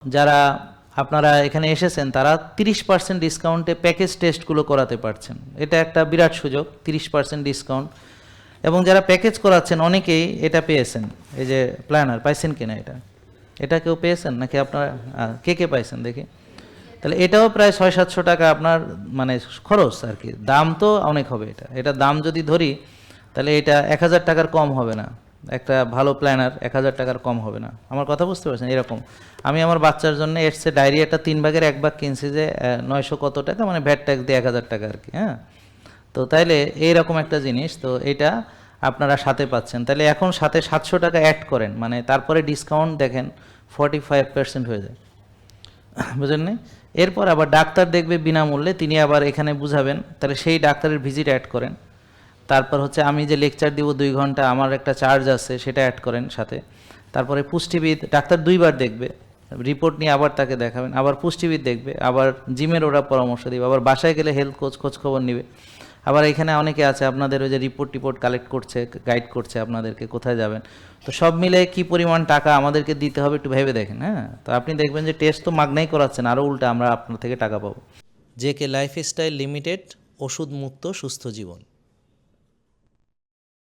যারা আপনারা এখানে এসেছেন তারা 30% ডিসকাউন্টে প্যাকেজ টেস্টগুলো করাতে পারছেন। এটা একটা বিরাট সুযোগ, 30% ডিসকাউন্ট। এবং যারা প্যাকেজ করাচ্ছেন অনেকেই এটা পেয়েছেন, এই যে প্ল্যানার পাইছেন কিনা, এটা কেউ পেয়েছেন নাকি আপনারা কে কে পাইছেন দেখি? তাহলে এটাও প্রায় 600-700 টাকা আপনার মানে খরচ আর কি, দাম তো অনেক হবে। এটা দাম যদি ধরি তাহলে এটা 1000 টাকার কম হবে না, একটা ভালো প্ল্যানার 1000 টাকার কম হবে না। আমার কথা বুঝতে পারছেন? এরকম আমি আমার বাচ্চার জন্য এসছে ডায়রিয়াটা 3 ভাগের 1 ভাগ কিনছি যে 900 কত টাকা, মানে ভ্যাট ট্যাক্স দিয়ে 1000 টাকা আর কি। হ্যাঁ, তো তাইলে এইরকম একটা জিনিস, তো এটা আপনারা সাথে পাচ্ছেন। তাহলে এখন সাথে 700 টাকা অ্যাড করেন, মানে তারপরে ডিসকাউন্ট দেখেন 45% হয়ে যায়, বুঝলেন নি? এরপর আবার ডাক্তার দেখবে বিনামূল্যে, তিনি আবার এখানে বুঝাবেন, তাহলে সেই ডাক্তারের ভিজিট অ্যাড করেন। তারপর হচ্ছে আমি যে লেকচার দিব 2 ঘন্টা, আমার একটা চার্জ আছে, সেটা অ্যাড করেন সাথে। তারপরে পুষ্টিবিদ, ডাক্তার 2 বার দেখবে, রিপোর্ট নিয়ে আবার তাকে দেখাবেন, আবার পুষ্টিবিদ দেখবে, আবার জিমের ওরা পরামর্শ দিবে, আবার বাসায় গেলে হেলথ কোচ খোঁজ খবর নেবে। আবার এখানে অনেকে আছে আপনাদের ওই যে রিপোর্ট কালেক্ট করছে, গাইড করছে আপনাদেরকে কোথায় যাবেন। তো সব মিলে কি পরিমাণ টাকা আমাদেরকে দিতে হবে একটু ভেবে দেখেন। হ্যাঁ, তো আপনি দেখবেন যে টেস্ট তো মাগনাই করাচ্ছেন, আরও উল্টা আমরা আপনার থেকে টাকা পাবো। জেকে লাইফস্টাইল লিমিটেড, ওষুধ মুক্ত সুস্থ জীবন।